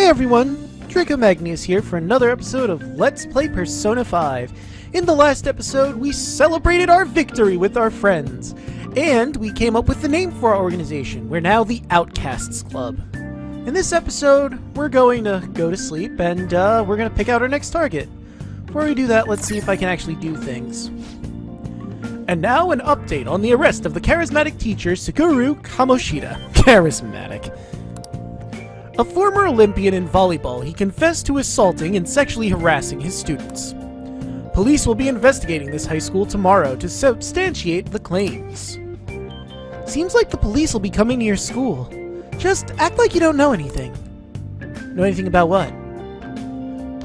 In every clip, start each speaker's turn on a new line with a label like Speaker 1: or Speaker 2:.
Speaker 1: everyone, Draco Magnius here for another episode of Let's Play Persona 5. In the last episode, we celebrated our victory with our friends, and we came up with the name for our organization. We're now the Outcasts Club. In this episode, we're going to go to sleep, and we're going to pick out our next target. Before we do that, let's see if I can actually do things. And now an update on the arrest of the charismatic teacher Suguru Kamoshida. Charismatic. A former Olympian in volleyball, he confessed to assaulting and sexually harassing his students. Police will be investigating this high school tomorrow to substantiate the claims. Seems like the police will be coming to your school. Just act like you don't know anything. Know anything about what?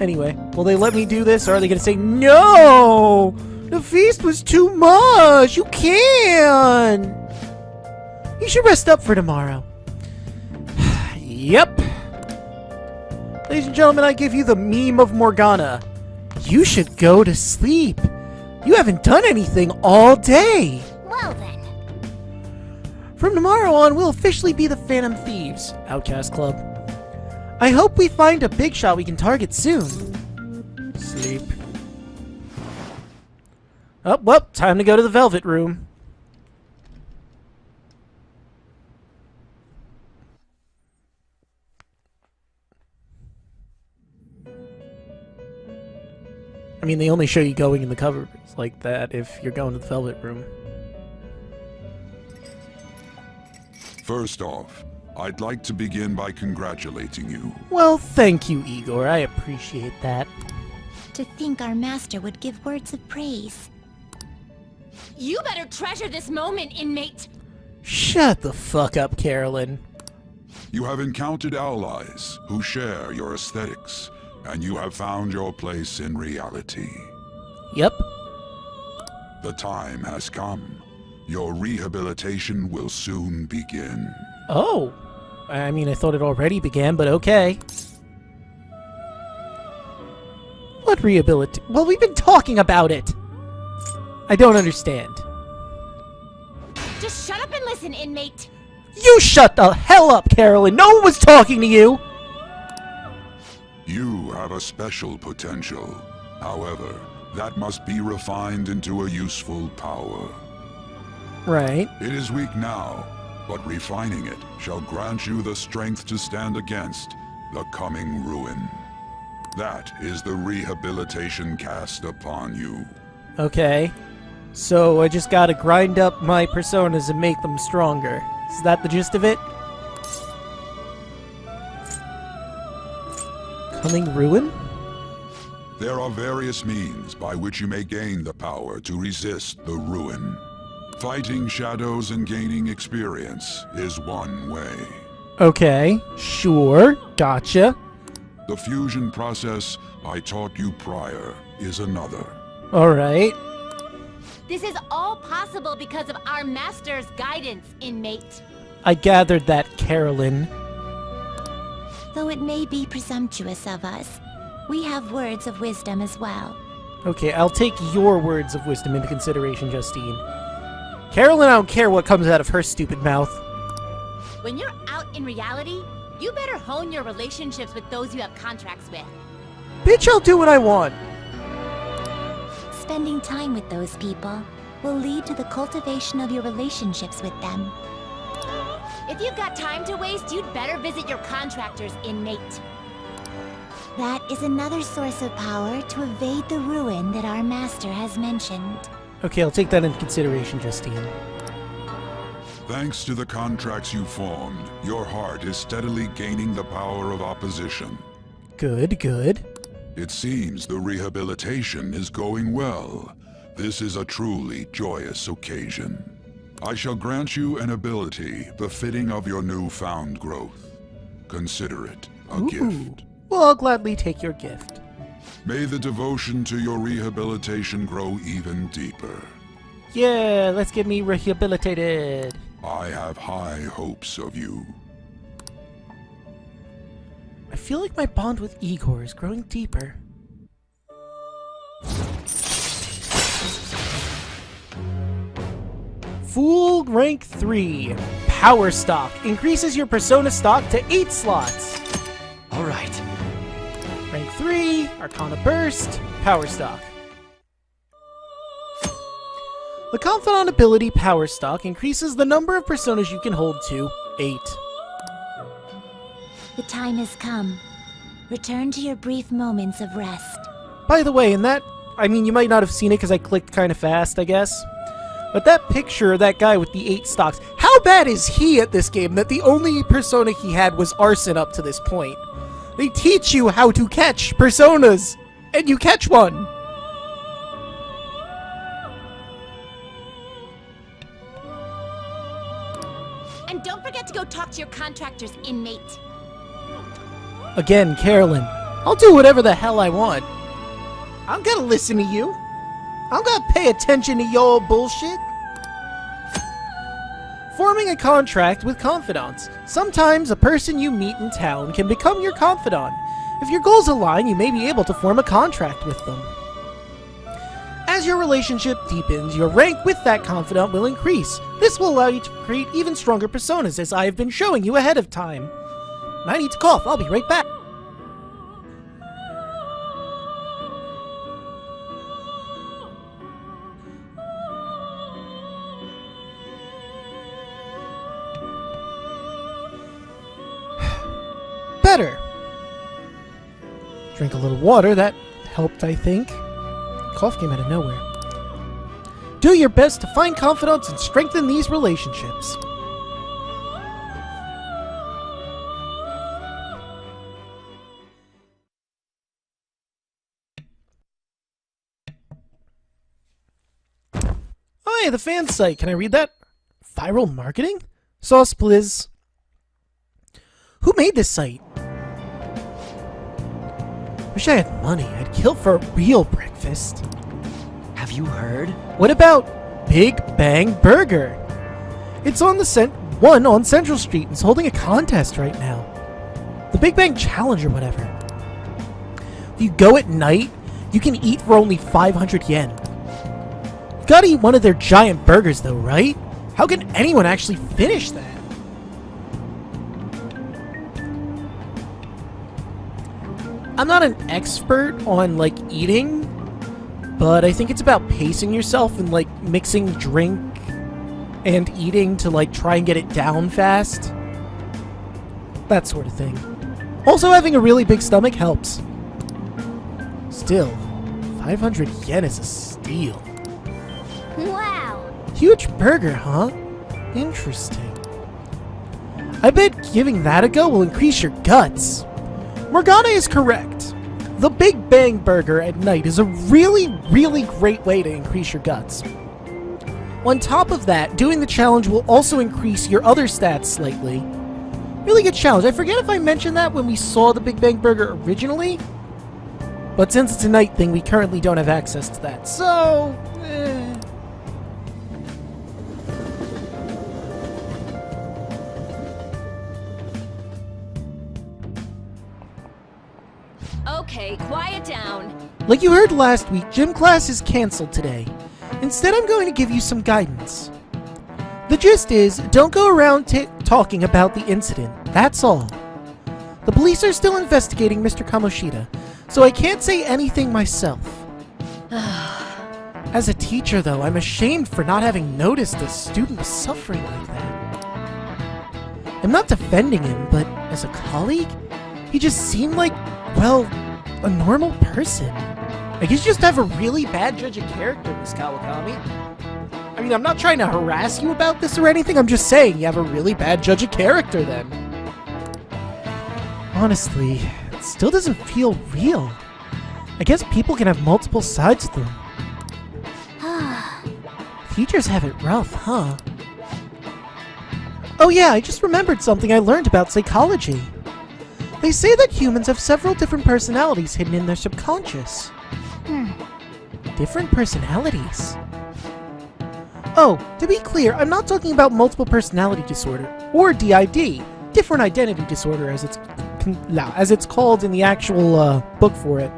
Speaker 1: Anyway, will they let me do this, or are they going to say, no! The feast was too much! You can't! You should rest up for tomorrow. Yep. Ladies and gentlemen, I give you the meme of Morgana. You should go to sleep. You haven't done anything all day.
Speaker 2: Well then.
Speaker 1: From tomorrow on, we'll officially be the Phantom Theives, Outcast Club. I hope we find a big shot we can target soon. Sleep. Oh, well, time to go to the Velvet Room. I mean, they only show you going in the covers like that if you're going to the Velvet Room.
Speaker 3: First off, I'd like to begin by congratulating you.
Speaker 1: Well, thank you, Igor. I appreciate that.
Speaker 2: To think our master would give words of praise.
Speaker 4: You better treasure this moment, inmate!
Speaker 1: Shut the fuck up, Carolyn.
Speaker 3: You have encountered allies who share your aesthetics, and you have found your place in reality.
Speaker 1: Yep.
Speaker 3: The time has come. Your rehabilitation will soon begin.
Speaker 1: Oh. I mean, I thought it already began, but okay. What rehabilitation? Well, we've been talking about it! I don't understand.
Speaker 4: Just shut up and listen, inmate!
Speaker 1: You shut the hell up, Carolyn! No one was talking to you!
Speaker 3: You have a special potential. However, that must be refined into a useful power.
Speaker 1: Right.
Speaker 3: It is weak now, but refining it shall grant you the strength to stand against the coming ruin. That is the rehabilitation cast upon you.
Speaker 1: Okay. So I just gotta grind up my personas and make them stronger. Is that the gist of it? Coming ruin?
Speaker 3: There are various means by which you may gain the power to resist the ruin. Fighting shadows and gaining experience is one way.
Speaker 1: Okay, sure, gotcha.
Speaker 3: The fusion process I taught you prior is another.
Speaker 1: Alright.
Speaker 4: This is all possible because of our master's guidance, inmate.
Speaker 1: I gathered that, Carolyn.
Speaker 2: Though it may be presumptuous of us, we have words of wisdom as well.
Speaker 1: Okay, I'll take your words of wisdom into consideration, Justine. Carolyn, I don't care what comes out of her stupid mouth.
Speaker 4: When you're out in reality, you better hone your relationships with those you have contracts with.
Speaker 1: Bitch, I'll do what I want.
Speaker 2: Spending time with those people will lead to the cultivation of your relationships with them.
Speaker 4: If you've got time to waste, you'd better visit your contractors, inmate.
Speaker 2: That is another source of power to evade the ruin that our master has mentioned.
Speaker 1: Okay, I'll take that into consideration, Justine.
Speaker 3: Thanks to the contracts you formed, your heart is steadily gaining the power of opposition.
Speaker 1: Good, good.
Speaker 3: It seems the rehabilitation is going well. This is a truly joyous occasion. I shall grant you an ability befitting of your newfound growth. Consider it a gift.
Speaker 1: Well, I'll gladly take your gift.
Speaker 3: May the devotion to your rehabilitation grow even deeper.
Speaker 1: Yeah, let's get me rehabilitated.
Speaker 3: I have high hopes of you.
Speaker 1: I feel like my bond with Igor is growing deeper. Full rank 3. Power stock. Increases your persona stock to 8 slots.
Speaker 5: Alright.
Speaker 1: Rank 3, Arcana Burst, Power Stock. The Confidant ability Power Stock increases the number of personas you can hold to 8.
Speaker 2: The time has come. Return to your brief moments of rest.
Speaker 1: By the way, in that, I mean, you might not have seen it because I clicked kind of fast, I guess. But that picture of that guy with the 8 stocks, how bad is he at this game that the only persona he had was Arson up to this point? They teach you how to catch personas, and you catch one!
Speaker 4: And don't forget to go talk to your contractor's inmate.
Speaker 1: Again, Carolyn, I'll do whatever the hell I want. I'm gonna listen to you. I'm gonna pay attention to your bullshit. Forming a contract with confidants. Sometimes a person you meet in town can become your confidant. If your goals align, you may be able to form a contract with them. As your relationship deepens, your rank with that confidant will increase. This will allow you to create even stronger personas, as I have been showing you ahead of time. I need to cough. I'll be right back. Better. Drink a little water. That helped, I think. Cough came out of nowhere. Do your best to find confidants and strengthen these relationships. Oh yeah, the fan site. Can I read that? Viral marketing? Sauce, please. Who made this site? Wish I had money. I'd kill for a real breakfast.
Speaker 5: Have you heard?
Speaker 1: What about Big Bang Burger? It's on the one on Central Street and is holding a contest right now. The Big Bang Challenge or whatever. If you go at night, you can eat for only 500 yen. You gotta eat one of their giant burgers though, right? How can anyone actually finish that? I'm not an expert on, like, eating, but I think it's about pacing yourself and, like, mixing drink and eating to, like, try and get it down fast. That sort of thing. Also, having a really big stomach helps. Still, 500 yen is a steal.
Speaker 2: Wow!
Speaker 1: Huge burger, huh? Interesting. I bet giving that a go will increase your guts. Morgana is correct. The Big Bang Burger at night is a really, really great way to increase your guts. On top of that, doing the challenge will also increase your other stats slightly. Really good challenge. I forget if I mentioned that when we saw the Big Bang Burger originally, but since it's a night thing, we currently don't have access to that, so...
Speaker 4: Okay, quiet down.
Speaker 1: Like you heard last week, gym class is cancelled today. Instead, I'm going to give you some guidance. The gist is, don't go around talking about the incident. That's all. The police are still investigating Mr. Kamoshida, so I can't say anything myself. As a teacher, though, I'm ashamed for not having noticed a student suffering like that. I'm not defending him, but as a colleague, he just seemed like, well, a normal person. I guess you just have a really bad judge of character, Miss Kawakami. I mean, I'm not trying to harass you about this or anything, I'm just saying you have a really bad judge of character then. Honestly, it still doesn't feel real. I guess people can have multiple sides to them. Teachers have it rough, huh? Oh yeah, I just remembered something I learned about psychology. They say that humans have several different personalities hidden in their subconscious. Different personalities? Oh, to be clear, I'm not talking about multiple personality disorder, or DID, different identity disorder as it's called in the actual book for it.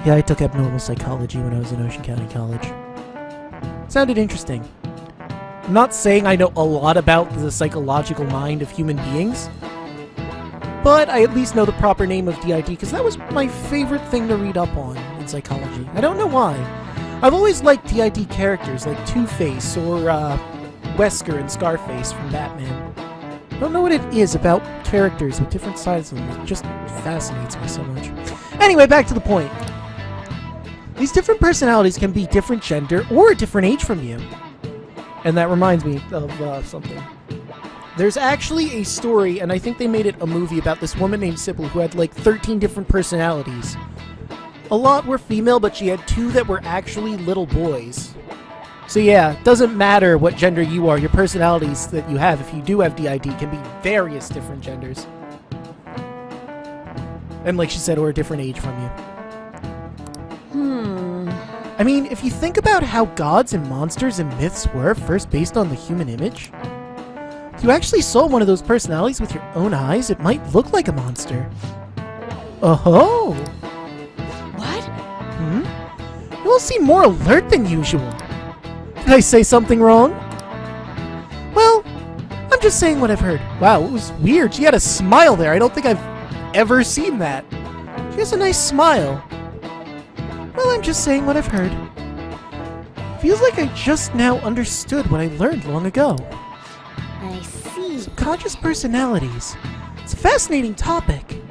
Speaker 1: Yeah, I took abnormal psychology when I was in Ocean County College. Sounded interesting. I'm not saying I know a lot about the psychological mind of human beings, but I at least know the proper name of DID because that was my favorite thing to read up on in psychology. I don't know why. I've always liked DID characters like Two-Face or Wesker and Scarface from Batman. I don't know what it is about characters with different sides of them. It just fascinates me so much. Anyway, back to the point. These different personalities can be different gender or a different age from you. And that reminds me of something. There's actually a story, and I think they made it a movie about this woman named Sybil who had like 13 different personalities. A lot were female, but she had 2 that were actually little boys. So yeah, it doesn't matter what gender you are, your personalities that you have, if you do have DID, can be various different genders. And like she said, or a different age from you. I mean, if you think about how gods and monsters and myths were first based on the human image, if you actually saw one of those personalities with your own eyes, it might look like a monster. Oh-ho!
Speaker 2: What?
Speaker 1: You all seem more alert than usual. Did I say something wrong? Well, I'm just saying what I've heard. Wow, it was weird. She had a smile there. I don't think I've ever seen that. She has a nice smile. Well, I'm just saying what I've heard. Feels like I just now understood what I learned long ago.
Speaker 2: I see.
Speaker 1: Subconscious personalities. It's a fascinating topic,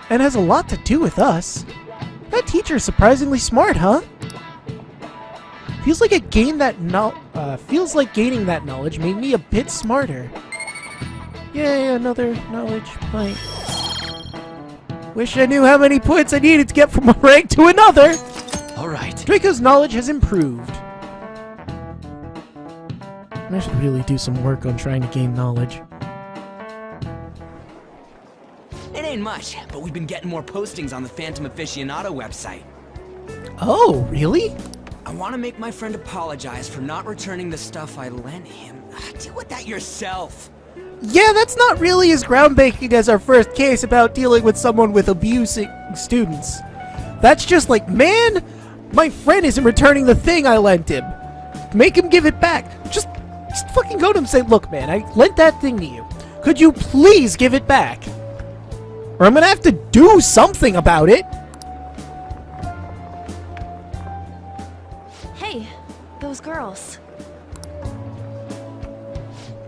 Speaker 1: and has a lot to do with us. That teacher is surprisingly smart, huh? Feels like gaining that knowledge made me a bit smarter. Yay, another knowledge point. Wish I knew how many points I needed to get from one rank to another.
Speaker 5: All right.
Speaker 1: Draco's knowledge has improved. I should really do some work on trying to gain knowledge.
Speaker 5: It ain't much, but we've been getting more postings on the Phantom Aficionado website.
Speaker 1: Oh, really?
Speaker 5: I want to make my friend apologize for not returning the stuff I lent him. Deal with that yourself.
Speaker 1: Yeah, that's not really as groundbreaking as our first case about dealing with someone with abusing students. That's just like, man, my friend isn't returning the thing I lent him. Make him give it back. Just fucking go to him and say, look, man, I lent that thing to you. Could you please give it back? Or I'm gonna have to do something about it.
Speaker 6: Hey, those girls.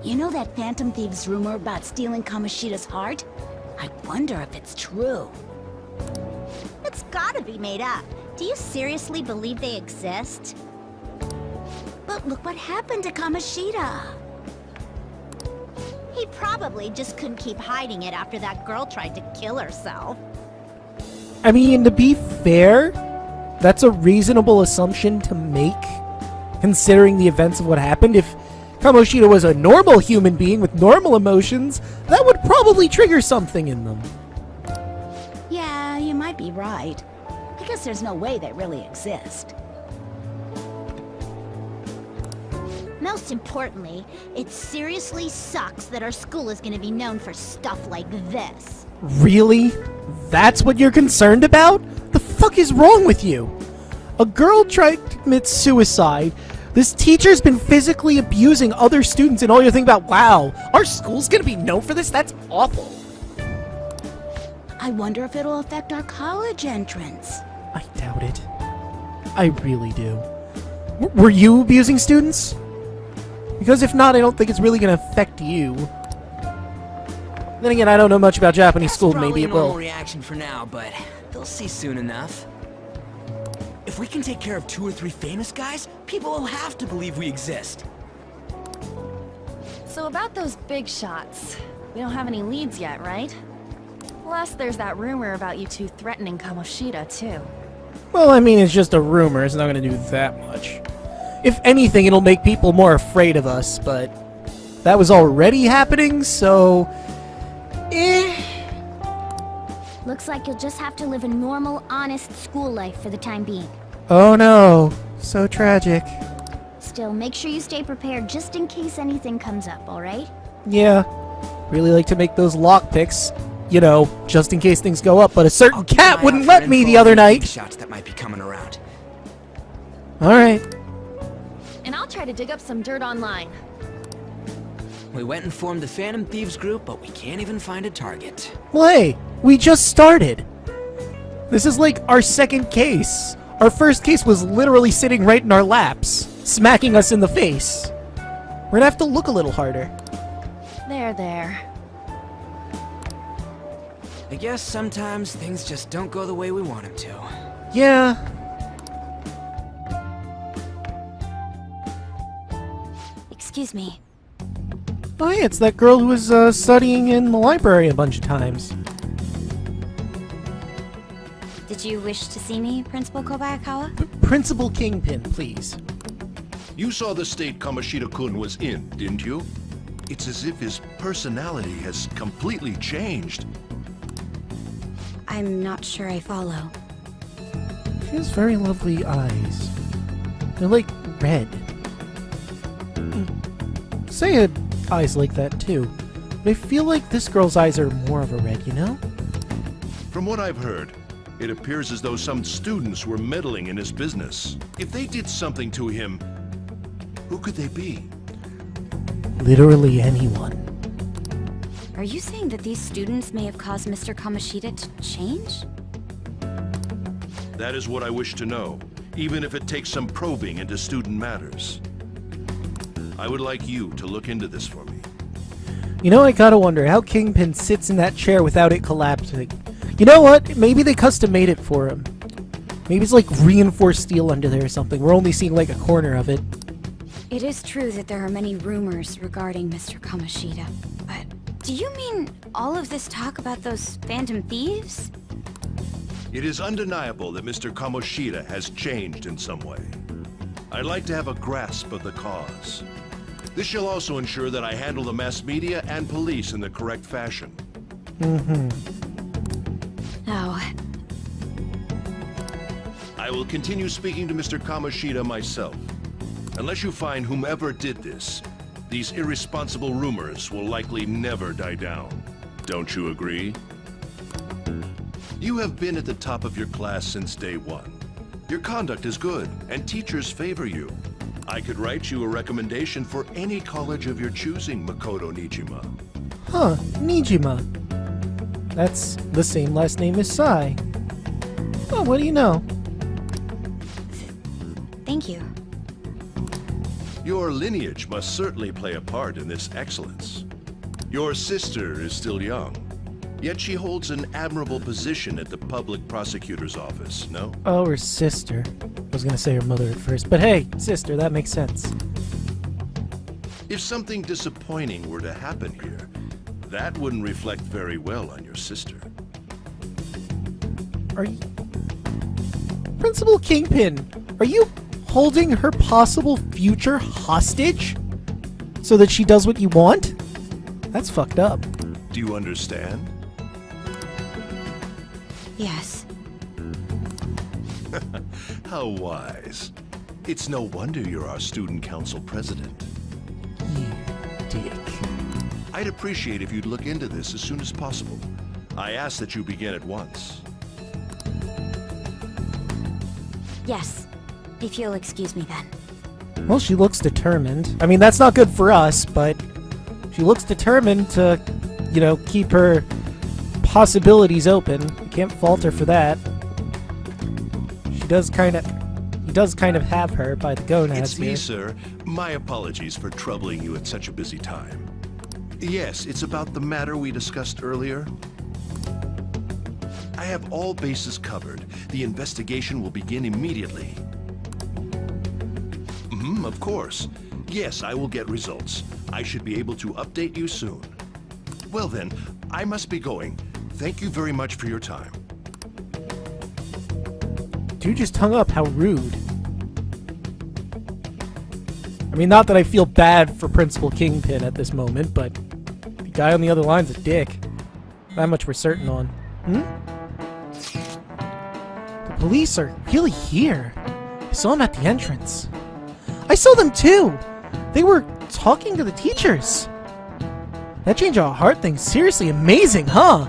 Speaker 2: You know that Phantom Thieves rumor about stealing Kamoshida's heart? I wonder if it's true.
Speaker 7: It's gotta be made up. Do you seriously believe they exist?
Speaker 2: But look what happened to Kamoshida.
Speaker 7: He probably just couldn't keep hiding it after that girl tried to kill herself.
Speaker 1: I mean, to be fair, that's a reasonable assumption to make, considering the events of what happened. If Kamoshida was a normal human being with normal emotions, that would probably trigger something in them.
Speaker 2: Yeah, you might be right. I guess there's no way they really exist.
Speaker 7: Most importantly, it seriously sucks that our school is gonna be known for stuff like this.
Speaker 1: Really? That's what you're concerned about? The fuck is wrong with you? A girl tried to commit suicide. This teacher's been physically abusing other students, and all you're thinking about, wow, our school's gonna be known for this? That's awful.
Speaker 2: I wonder if it'll affect our college entrance.
Speaker 1: I doubt it. I really do. Were you abusing students? Because if not, I don't think it's really gonna affect you. Then again, I don't know much about Japanese school. Maybe it
Speaker 5: Probably a normal
Speaker 1: will.
Speaker 5: reaction for now, but they'll see soon enough. If we can take care of 2 or 3 famous guys, people will have to believe we exist.
Speaker 6: So about those big shots, we don't have any leads yet, right? Plus, there's that rumor about you two threatening Kamoshida, too.
Speaker 1: Well, I mean, it's just a rumor. It's not gonna do that much. If anything, it'll make people more afraid of us, but that was already happening, so...
Speaker 7: Looks like you'll just have to live a normal, honest school life for the time being.
Speaker 1: Oh no, so tragic.
Speaker 7: Still, make sure you stay prepared just in case anything comes up, alright?
Speaker 1: Yeah, really like to make those lockpicks, you know, just in case things go up, but a certain
Speaker 5: I'll keep an
Speaker 1: cat
Speaker 5: eye
Speaker 1: wouldn't
Speaker 5: out for
Speaker 1: let me
Speaker 5: info
Speaker 1: the other
Speaker 5: on any big
Speaker 1: night.
Speaker 5: shots that might be coming around.
Speaker 1: Alright.
Speaker 6: And I'll try to dig up some dirt online.
Speaker 5: We went and formed the Phantom Thieves group, but we can't even find a target.
Speaker 1: Well, hey, we just started. This is like our second case. Our first case was literally sitting right in our laps, smacking us in the face. We're gonna have to look a little harder.
Speaker 6: There.
Speaker 5: I guess sometimes things just don't go the way we want them to.
Speaker 1: Yeah.
Speaker 2: Excuse me.
Speaker 1: Oh, hey, it's that girl who was studying in the library a bunch of times.
Speaker 2: Did you wish to see me, Principal Kobayakawa?
Speaker 1: Principal Kingpin, please.
Speaker 8: You saw the state Kamoshida-kun was in, didn't you? It's as if his personality has completely changed.
Speaker 2: I'm not sure I follow.
Speaker 1: She has very lovely eyes. They're like red. Say had eyes like that too. But I feel like this girl's eyes are more of a red, you know?
Speaker 8: From what I've heard, it appears as though some students were meddling in his business. If they did something to him, who could they be?
Speaker 1: Literally anyone.
Speaker 2: Are you saying that these students may have caused Mr. Kamoshida to change?
Speaker 8: That is what I wish to know, even if it takes some probing into student matters. I would like you to look into this for me.
Speaker 1: You know, I gotta wonder how Kingpin sits in that chair without it collapsing. You know what? Maybe they custom made it for him. Maybe it's like reinforced steel under there or something. We're only seeing like a corner of it.
Speaker 2: It is true that there are many rumors regarding Mr. Kamoshida, but do you mean all of this talk about those Phantom Thieves?
Speaker 8: It is undeniable that Mr. Kamoshida has changed in some way. I'd like to have a grasp of the cause. This shall also ensure that I handle the mass media and police in the correct fashion.
Speaker 2: Oh,
Speaker 8: I will continue speaking to Mr. Kamoshida myself. Unless you find whomever did this, these irresponsible rumors will likely never die down. Don't you agree? You have been at the top of your class since day one. Your conduct is good, and teachers favor you. I could write you a recommendation for any college of your choosing, Makoto Nijima.
Speaker 1: Huh, Nijima. That's the same last name as Sai. Oh, what do you know?
Speaker 2: thank you.
Speaker 8: Your lineage must certainly play a part in this excellence. Your sister is still young, yet she holds an admirable position at the public prosecutor's office, no?
Speaker 1: Oh, her sister. I was gonna say her mother at first, but hey, sister, that makes sense.
Speaker 8: If something disappointing were to happen here, that wouldn't reflect very well on your sister.
Speaker 1: Are you... Principal Kingpin, are you holding her possible future hostage? So that she does what you want? That's fucked up.
Speaker 8: Do you understand?
Speaker 2: Yes.
Speaker 8: How wise. It's no wonder you're our student council president.
Speaker 1: You dick.
Speaker 8: I'd appreciate if you'd look into this as soon as possible. I ask that you begin at once.
Speaker 2: Yes. If you'll excuse me then.
Speaker 1: Well, she looks determined. I mean, that's not good for us, but she looks determined to, you know, keep her possibilities open. You can't fault her for that. He does kind of have her by the gonads
Speaker 8: It's me,
Speaker 1: here.
Speaker 8: sir. My apologies for troubling you at such a busy time. Yes, it's about the matter we discussed earlier. I have all bases covered. The investigation will begin immediately. Of course. Yes, I will get results. I should be able to update you soon. Well then, I must be going. Thank you very much for your time.
Speaker 1: Dude just hung up. How rude. I mean, not that I feel bad for Principal Kingpin at this moment, but the guy on the other line's a dick. That much we're certain on. The police are really here. I saw them at the entrance. I saw them too! They were talking to the teachers. That change of heart thing's seriously amazing, huh?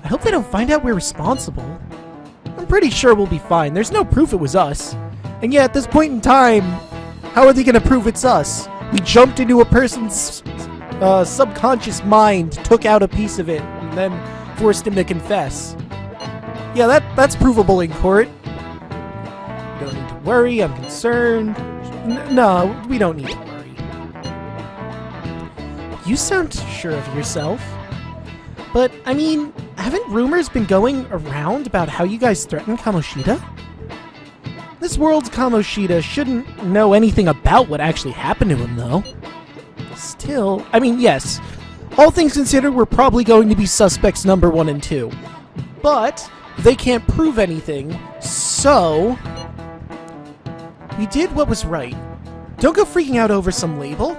Speaker 1: I hope they don't find out we're responsible. I'm pretty sure we'll be fine. There's no proof it was us. And yet, at this point in time, how are they gonna prove it's us? We jumped into a person's subconscious mind took out a piece of it and then forced him to confess. Yeah, that's provable in court. You don't need to worry, I'm concerned. No, we don't need to worry. You sound sure of yourself. But, I mean, haven't rumors been going around about how you guys threatened Kamoshida? This world's Kamoshida shouldn't know anything about what actually happened to him, though. Still, I mean, yes, all things considered, we're probably going to be suspects number 1 and 2. But they can't prove anything, so we did what was right. Don't go freaking out over some label.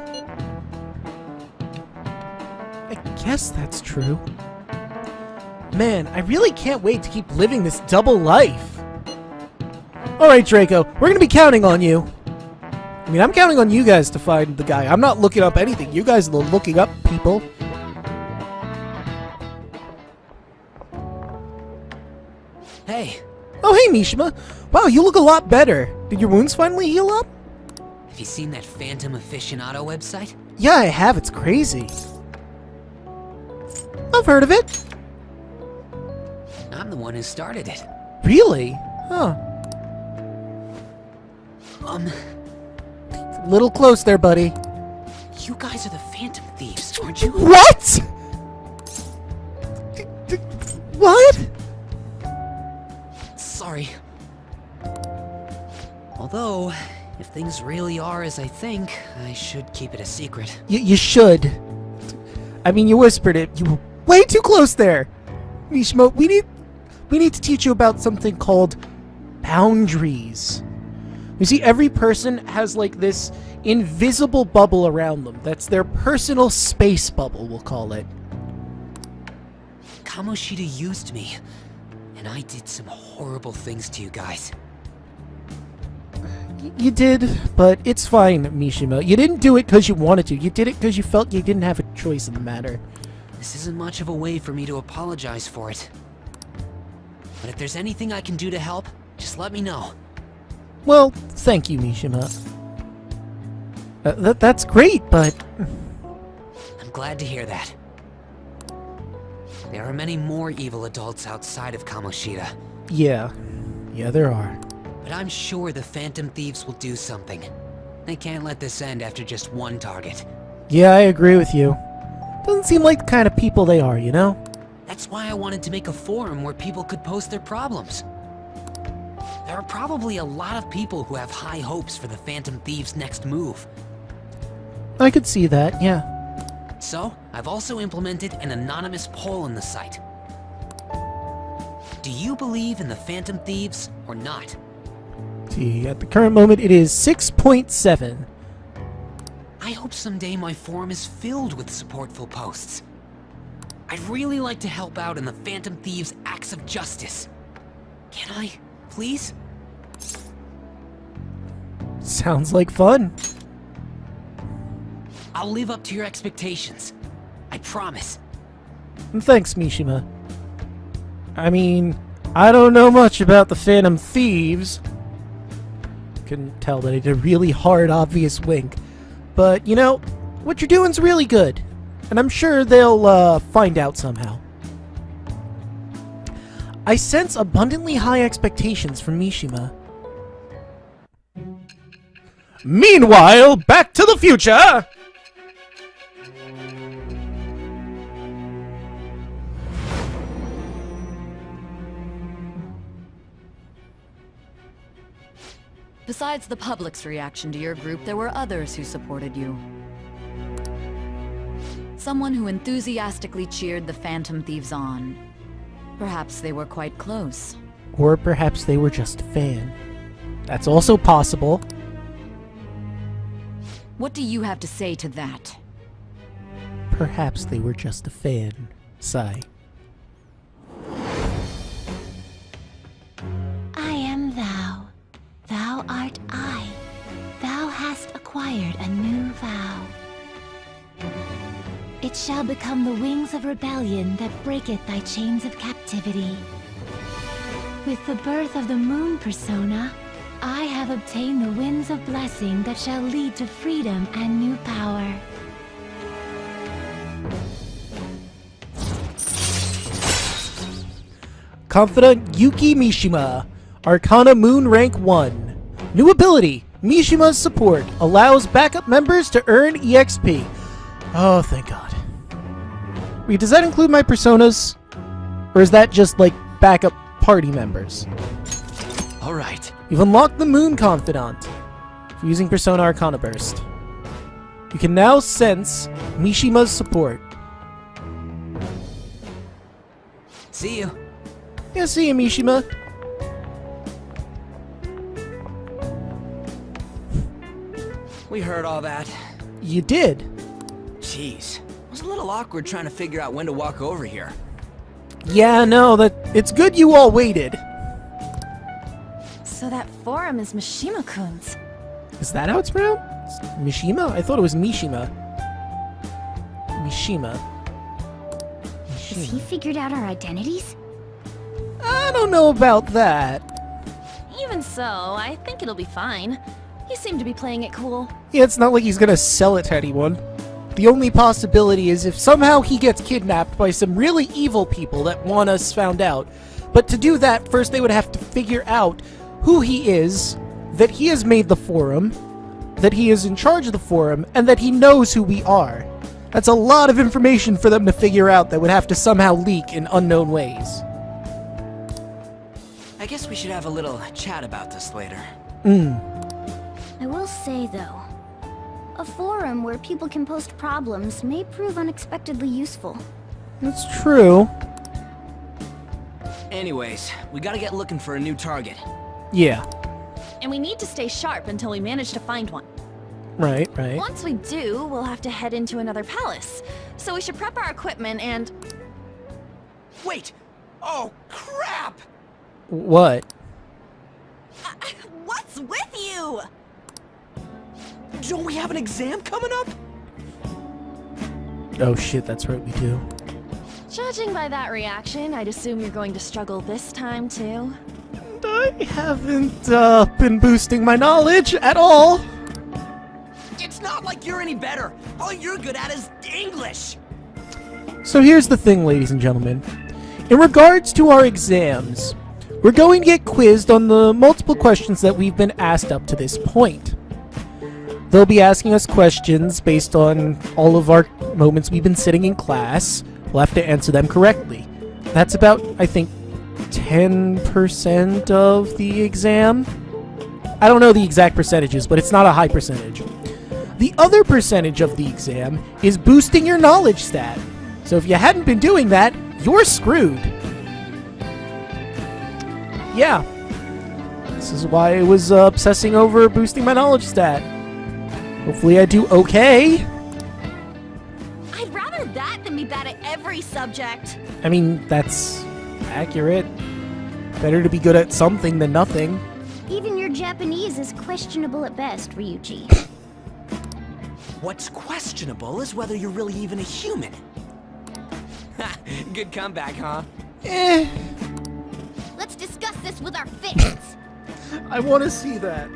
Speaker 1: I guess that's true. Man, I really can't wait to keep living this double life. Alright, Draco, we're gonna be counting on you. I mean, I'm counting on you guys to find the guy. I'm not looking up anything. You guys are the looking up people.
Speaker 5: Hey,
Speaker 1: Oh, hey, Mishima. Wow, you look a lot better. Did your wounds finally heal up?
Speaker 5: have you seen that Phantom Aficionado website?
Speaker 1: Yeah, I have. It's crazy. I've heard of it.
Speaker 5: I'm the one who started it.
Speaker 1: Really? Huh. Little close there, buddy.
Speaker 5: You guys are the Phantom Thieves, aren't you?
Speaker 1: What? What?
Speaker 5: Sorry. Although, if things really are as I think, I should keep it a secret.
Speaker 1: You should. I mean, you whispered it. You were way too close there. Mishima, we need to teach you about something called boundaries. You see, every person has like this invisible bubble around them. That's their personal space bubble, we'll call it.
Speaker 5: Kamoshida used me, and I did some horrible things to you guys.
Speaker 1: You did, but it's fine, Mishima. You didn't do it because you wanted to. You did it because you felt you didn't have a choice in the matter.
Speaker 5: This isn't much of a way for me to apologize for it. But if there's anything I can do to help, just let me know.
Speaker 1: Well, thank you, Mishima. That's great, but...
Speaker 5: I'm glad to hear that. There are many more evil adults outside of Kamoshida.
Speaker 1: Yeah, there are.
Speaker 5: But I'm sure the Phantom Thieves will do something. They can't let this end after just one target.
Speaker 1: Yeah, I agree with you. Doesn't seem like the kind of people they are, you know?
Speaker 5: That's why I wanted to make a forum where people could post their problems. There are probably a lot of people who have high hopes for the Phantom Thieves' next move.
Speaker 1: I could see that, yeah.
Speaker 5: So, I've also implemented an anonymous poll on the site. Do you believe in the Phantom Thieves or not?
Speaker 1: See, at the current moment it is 6.7.
Speaker 5: I hope someday my forum is filled with supportful posts. I'd really like to help out in the Phantom Thieves' acts of justice. Can I, please?
Speaker 1: Sounds like fun.
Speaker 5: I'll live up to your expectations. I promise.
Speaker 1: Thanks, Mishima. I mean, I don't know much about the Phantom Thieves. Couldn't tell that I did a really hard, obvious wink. But, you know, what you're doing's really good. And I'm sure they'll, find out somehow. I sense abundantly high expectations from Mishima. Meanwhile, Back to the Future!
Speaker 9: Besides the public's reaction to your group, there were others who supported you. Someone who enthusiastically cheered the Phantom Thieves on. Perhaps they were quite close.
Speaker 1: Or perhaps they were just a fan. That's also possible.
Speaker 9: What do you have to say to that?
Speaker 1: Perhaps they were just a fan. Sigh.
Speaker 7: I am thou. Thou art I. Thou hast acquired a new vow. It shall become the wings of rebellion that breaketh thy chains of captivity. With the birth of the moon persona, I have obtained the winds of blessing that shall lead to freedom and new power.
Speaker 1: Confidant Yuki Mishima. Arcana Moon Rank 1. New ability. Mishima's support allows backup members to earn EXP. Oh, thank God. Wait, does that include my personas? Or is that just, like, backup party members?
Speaker 5: Alright.
Speaker 1: You've unlocked the Moon Confidant for using Persona Arcana Burst. You can now sense Mishima's support.
Speaker 5: See you.
Speaker 1: Yeah, see you, Mishima.
Speaker 5: We heard all that.
Speaker 1: You did.
Speaker 5: Jeez. It was a little awkward trying to figure out when to walk over here.
Speaker 1: Yeah, no, it's good you all waited.
Speaker 6: So that forum is Mishima-kun's.
Speaker 1: Is that how it's pronounced? Mishima? I thought it was Mishima. Mishima.
Speaker 2: Has he figured out our identities?
Speaker 1: I don't know about that.
Speaker 6: Even so, I think it'll be fine. You seem to be playing it cool.
Speaker 1: Yeah, it's not like he's gonna sell it to anyone. The only possibility is if somehow he gets kidnapped by some really evil people that want us found out. But to do that, first they would have to figure out who he is, that he has made the forum, that he is in charge of the forum, and that he knows who we are. That's a lot of information for them to figure out that would have to somehow leak in unknown ways.
Speaker 5: I guess we should have a little chat about this later.
Speaker 2: I will say, though, a forum where people can post problems may prove unexpectedly useful.
Speaker 1: That's true.
Speaker 5: Anyways, we gotta get looking for a new target.
Speaker 1: Yeah.
Speaker 6: And we need to stay sharp until we manage to find one.
Speaker 1: Right, right.
Speaker 6: Once we do, we'll have to head into another palace. So we should prep our equipment and...
Speaker 5: Wait! Oh, crap!
Speaker 1: What?
Speaker 6: What's with you?
Speaker 5: Don't we have an exam coming up?
Speaker 1: Oh shit, that's right, we do.
Speaker 6: Judging by that reaction, I'd assume you're going to struggle this time, too.
Speaker 1: And I haven't been boosting my knowledge at all.
Speaker 5: It's not like you're any better. All you're good at is English.
Speaker 1: So here's the thing, ladies and gentlemen. In regards to our exams, we're going to get quizzed on the multiple questions that we've been asked up to this point. They'll be asking us questions based on all of our moments we've been sitting in class. We'll have to answer them correctly. That's about, I think, 10% of the exam. I don't know the exact percentages, but it's not a high percentage. The other percentage of the exam is boosting your knowledge stat. So if you hadn't been doing that, you're screwed. Yeah. This is why I was obsessing over boosting my knowledge stat. Hopefully I do okay.
Speaker 6: I'd rather that than be bad at every subject.
Speaker 1: I mean, that's accurate. Better to be good at something than nothing.
Speaker 2: Even your Japanese is questionable at best, Ryuji.
Speaker 5: What's questionable is whether you're really even a human. Good comeback, huh?
Speaker 2: Let's discuss this with our fists.
Speaker 1: I want to see that.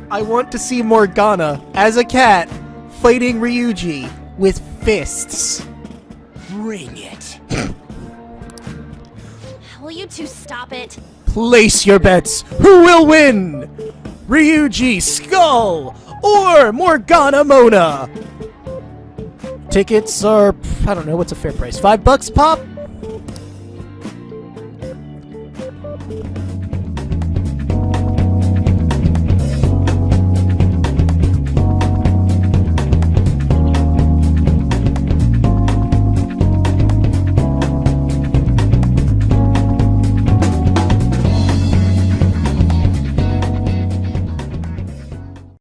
Speaker 1: I want to see Morgana as a cat fighting Ryuji with fists.
Speaker 5: Bring it.
Speaker 6: Will you two stop it?
Speaker 1: Place your bets. Who will win? Ryuji Skull or Morgana Mona? Tickets are, I don't know, what's a fair price? $5 pop?